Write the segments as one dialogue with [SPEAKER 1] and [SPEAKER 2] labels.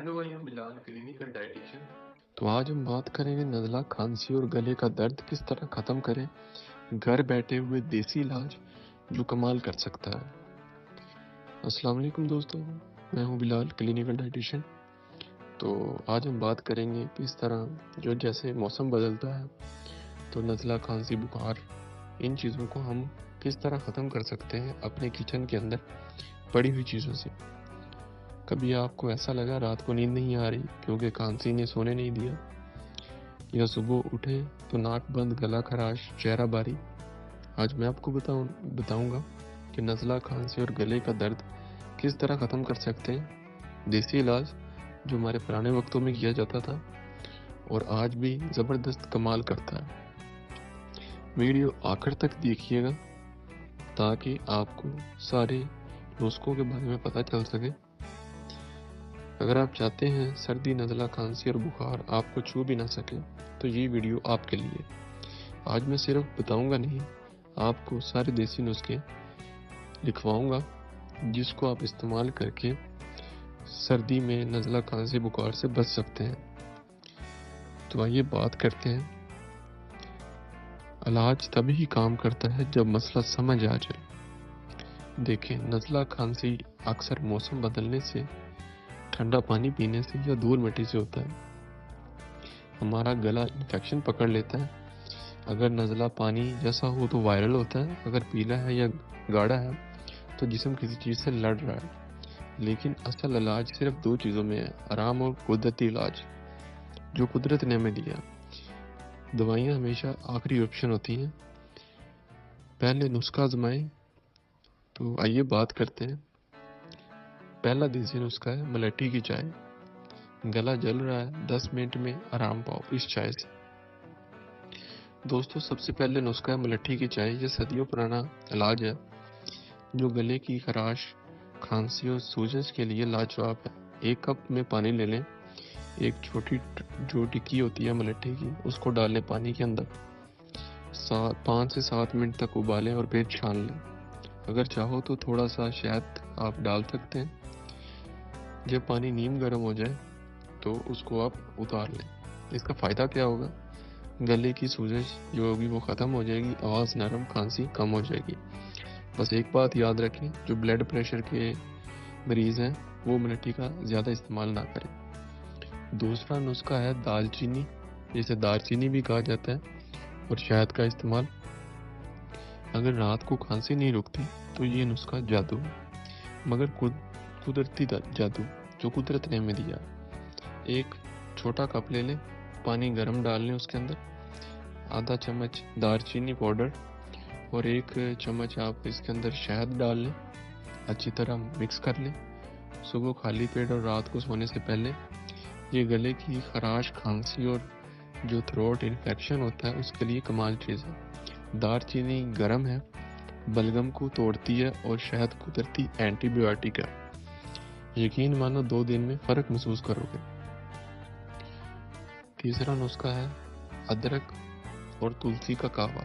[SPEAKER 1] Hello भाई, हम Bilal clinical dietitian.
[SPEAKER 2] तो आज हम बात करेंगे नज़ला, खांसी और गले का दर्द किस तरह ख़त्म करें। घर बैठे हुए देसी इलाज जो कमाल कर सकता है। अस्सलाम वालेकुम दोस्तों, मैं हूं बिलाल क्लिनिकल डाइटिशियन। तो आज हम बात करेंगे कि इस तरह जो जैसे मौसम बदलता है तो नज़ला, खांसी, बुखार, इन चीज़ों को हम किस तरह ख़त्म कर सकते हैं अपने किचन के अंदर पड़ी हुई चीज़ों से। कभी आपको ऐसा लगा रात को नींद नहीं आ रही क्योंकि खांसी ने सोने नहीं दिया, या सुबह उठे तो नाक बंद, गला खराश, चेहरा भारी। आज मैं आपको बताऊंगा कि नज़ला, खांसी और गले का दर्द किस तरह ख़त्म कर सकते हैं। देसी इलाज जो हमारे पुराने वक्तों में किया जाता था और आज भी ज़बरदस्त कमाल करता है। वीडियो आखिर तक देखिएगा ताकि आपको सारे नुस्खों के बारे में पता चल सके। अगर आप चाहते हैं सर्दी, नज़ला, खांसी और बुखार आपको छू भी ना सके तो ये वीडियो आपके लिए। आज मैं सिर्फ बताऊंगा नहीं, आपको सारे देसी नुस्खे लिखवाऊंगा जिसको आप इस्तेमाल करके सर्दी में नज़ला, खांसी, बुखार से बच सकते हैं। तो आइए बात करते हैं। इलाज तभी ही काम करता है जब मसला समझ आ जाए। देखें, नज़ला, खांसी अक्सर मौसम बदलने से, ठंडा पानी पीने से या धूल मिट्टी से होता है। हमारा गला इन्फेक्शन पकड़ लेता है। अगर नज़ला पानी जैसा हो तो वायरल होता है, अगर पीला है या गाढ़ा है तो जिस्म किसी चीज़ से लड़ रहा है। लेकिन असल इलाज सिर्फ दो चीज़ों में है, आराम और कुदरती इलाज जो कुदरत ने हमें दिया। दवाइयाँ हमेशा आखिरी ऑप्शन होती हैं, पहले नुस्खा आजमाएं। तो आइए बात करते हैं। पहला देसी नुस्खा है मलेठी की चाय। गला जल रहा है, 10 मिनट में आराम पाओ इस चाय से। दोस्तों, सबसे पहले नुस्खा है मलेठी की चाय। ये सदियों पुराना इलाज है जो गले की खराश, खांसी और सूजन के लिए लाजवाब है। 1 कप में पानी ले लें। एक छोटी जो टिक्की होती है मलेठी की, उसको डाल लें पानी के अंदर। 5 से 7 मिनट तक उबालें और फिर छान लें। अगर चाहो तो थोड़ा सा शहद आप डाल सकते हैं। जब पानी नीम गर्म हो जाए तो उसको आप उतार लें। इसका फ़ायदा क्या होगा? गले की सूजन जो होगी वो ख़त्म हो जाएगी, आवाज़ नरम, खांसी कम हो जाएगी। बस एक बात याद रखें, जो ब्लड प्रेशर के मरीज़ हैं वो मलेठी का ज़्यादा इस्तेमाल ना करें। दूसरा नुस्खा है दालचीनी, जिसे दालचीनी भी कहा जाता है, और शहद का इस्तेमाल। अगर रात को खांसी नहीं रुकती तो ये नुस्खा जादू है, मगर कुदरती जादू जो कुदरत ने हमें दिया। एक छोटा कप ले लें, पानी गर्म डाल लें, उसके अंदर आधा चम्मच दालचीनी पाउडर और 1 चम्मच आप इसके अंदर शहद डाल लें। अच्छी तरह मिक्स कर लें। सुबह खाली पेट और रात को सोने से पहले ये गले की खराश, खांसी और जो थ्रोट इन्फेक्शन होता है उसके लिए कमाल चीज़ है। दालचीनी गर्म है, बलगम को तोड़ती है, और शहद कुदरती एंटीबायोटिक है। यकीन मानो 2 दिन में फ़र्क महसूस करोगे। तीसरा नुस्खा है अदरक और तुलसी का कावा।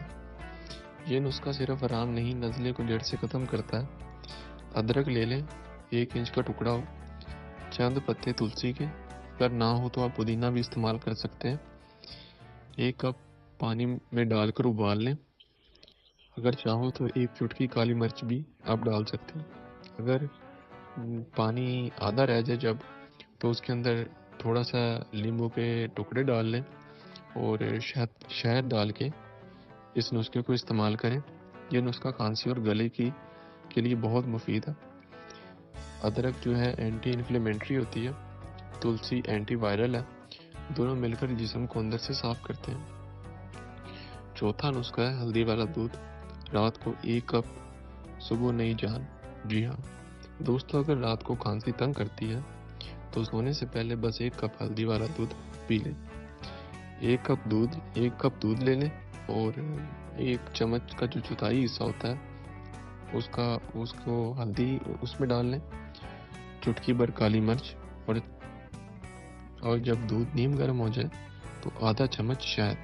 [SPEAKER 2] ये नुस्खा सिर्फ आराम नहीं, नज़ले को जड़ से ख़त्म करता है। अदरक ले लें, 1 इंच का टुकड़ा हो, चंद पत्ते तुलसी के, अगर ना हो तो आप पुदीना भी इस्तेमाल कर सकते हैं। 1 कप पानी में डालकर उबाल लें। अगर चाहो तो 1 चुटकी काली मिर्च भी आप डाल सकते हैं। अगर पानी आधा रह जाए जब, तो उसके अंदर थोड़ा सा नींबू के टुकड़े डाल लें और शहद डाल के इस नुस्खे को इस्तेमाल करें। यह नुस्खा खांसी और गले के लिए बहुत मुफीद है। अदरक जो है एंटी इन्फ्लेमेटरी होती है, तुलसी एंटी वायरल है, दोनों मिलकर जिस्म को अंदर से साफ करते हैं। चौथा नुस्खा है हल्दी वाला दूध। रात को 1 कप, सुबह नई जान। जी हाँ दोस्तों, अगर रात को खांसी तंग करती है तो सोने से पहले बस 1 कप हल्दी वाला दूध पी लें। 1 कप दूध ले लें और 1 चम्मच का जो चौथाई हिस्सा होता है उसको हल्दी उसमें डाल लें, चुटकी भर काली मिर्च, और जब दूध नीम गर्म हो जाए तो आधा चम्मच शहद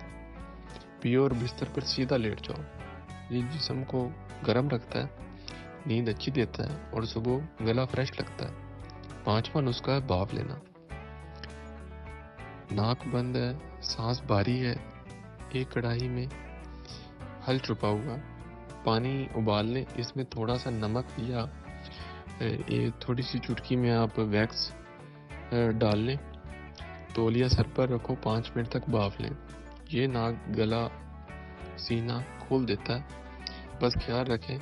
[SPEAKER 2] पियो और बिस्तर पर सीधा लेट जाओ। ये जिस्म को गर्म रखता है, नींद अच्छी देता है और सुबह गला फ्रेश लगता है। 5वां नुस्खा है भाप लेना। ناک بند ہے، سانس بھاری ہے، ایک کڑاہی میں حل چھپا ہوا، پانی ابال لیں، اس میں تھوڑا سا نمک یا تھوڑی سی چٹکی میں آپ ویکس ڈال لیں، تولیہ سر پر رکھو، 5 منٹ تک بھاپ لیں۔ یہ ناک، گلا، سینہ کھول دیتا ہے، بس خیال رکھیں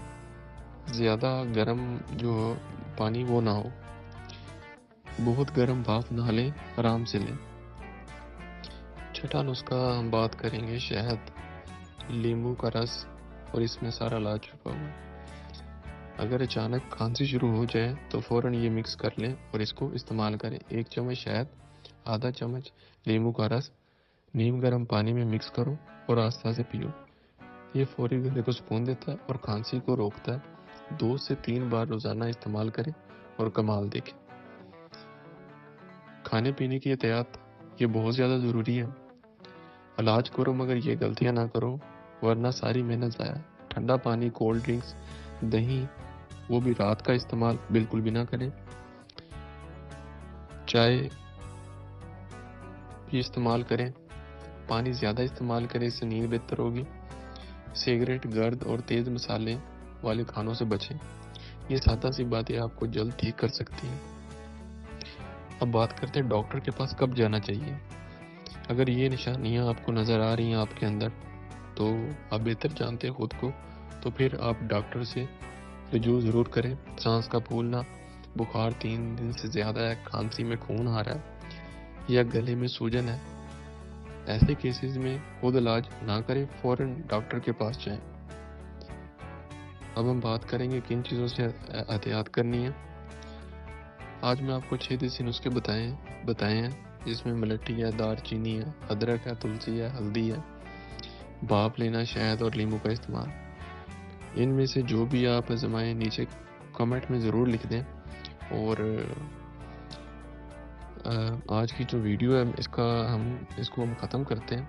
[SPEAKER 2] زیادہ گرم جو پانی وہ نہ ہو، بہت گرم بھاپ نہ لیں، آرام سے لیں۔ چھٹا نسخہ ہم بات کریں گے شہد، لیموں کا رس، اور اس میں سارا علاج چھپا ہوا ہے۔ اگر اچانک کھانسی شروع ہو جائے تو فوراً یہ مکس کر لیں اور اس کو استعمال کریں۔ 1 چمچ شہد، آدھا چمچ لیموں کا رس نیم گرم پانی میں مکس کرو اور آہستہ سے پیو۔ یہ فوری گلے کو سکون دیتا ہے اور کھانسی کو روکتا ہے۔ 2 سے 3 بار روزانہ استعمال کریں اور کمال دیکھیں۔ کھانے پینے کی احتیاط یہ بہت زیادہ ضروری ہے۔ علاج کرو مگر یہ غلطیاں نہ کرو ورنہ ساری محنت ضائع۔ ٹھنڈا پانی، کولڈ ڈرنکس، دہی، وہ بھی رات کا استعمال بالکل بھی نہ کریں۔ چائے بھی استعمال کریں، پانی زیادہ استعمال کریں، اس سے نیند بہتر ہوگی۔ سگریٹ، گرد اور تیز مسالے والے کھانوں سے بچیں۔ یہ سادہ سی باتیں آپ کو جلد ٹھیک کر سکتی ہیں۔ اب بات کرتے ہیں ڈاکٹر کے پاس کب جانا چاہیے۔ اگر یہ نشانیاں آپ کو نظر آ رہی ہیں آپ کے اندر تو آپ بہتر جانتے ہیں خود کو، تو پھر آپ ڈاکٹر سے رجوع ضرور کریں۔ سانس کا پھولنا، بخار 3 دن سے زیادہ ہے، کھانسی میں خون آ رہا ہے یا گلے میں سوجن ہے، ایسے کیسز میں خود علاج نہ کریں، فوراً ڈاکٹر کے پاس جائیں۔ اب ہم بات کریں گے کن چیزوں سے احتیاط کرنی ہے۔ آج میں آپ کو 6 دیسی نسخے بتائے ہیں، جس میں ملٹھی ہے، دار چینی ہے، ادرک ہے، تلسی ہے، ہلدی ہے، بھاپ لینا، شہد اور لیموں کا استعمال۔ ان میں سے جو بھی آپ آزمائیں نیچے کمنٹ میں ضرور لکھ دیں۔ اور آج کی جو ویڈیو ہے اس کو ہم ختم کرتے ہیں۔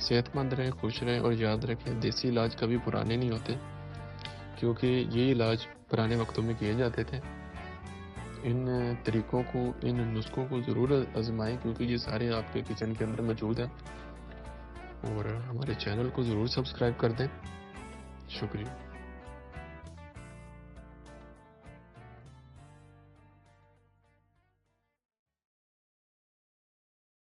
[SPEAKER 2] صحت مند رہیں، خوش رہیں اور یاد رکھیں دیسی علاج کبھی پرانے نہیں ہوتے، کیونکہ یہ علاج پرانے وقتوں میں کیے جاتے تھے۔ ان طریقوں کو، ان نسخوں کو ضرور آزمائیں، کیونکہ یہ سارے آپ کے کچن کے اندر موجود ہیں۔ اور ہمارے چینل کو ضرور سبسکرائب کر دیں۔ شکریہ۔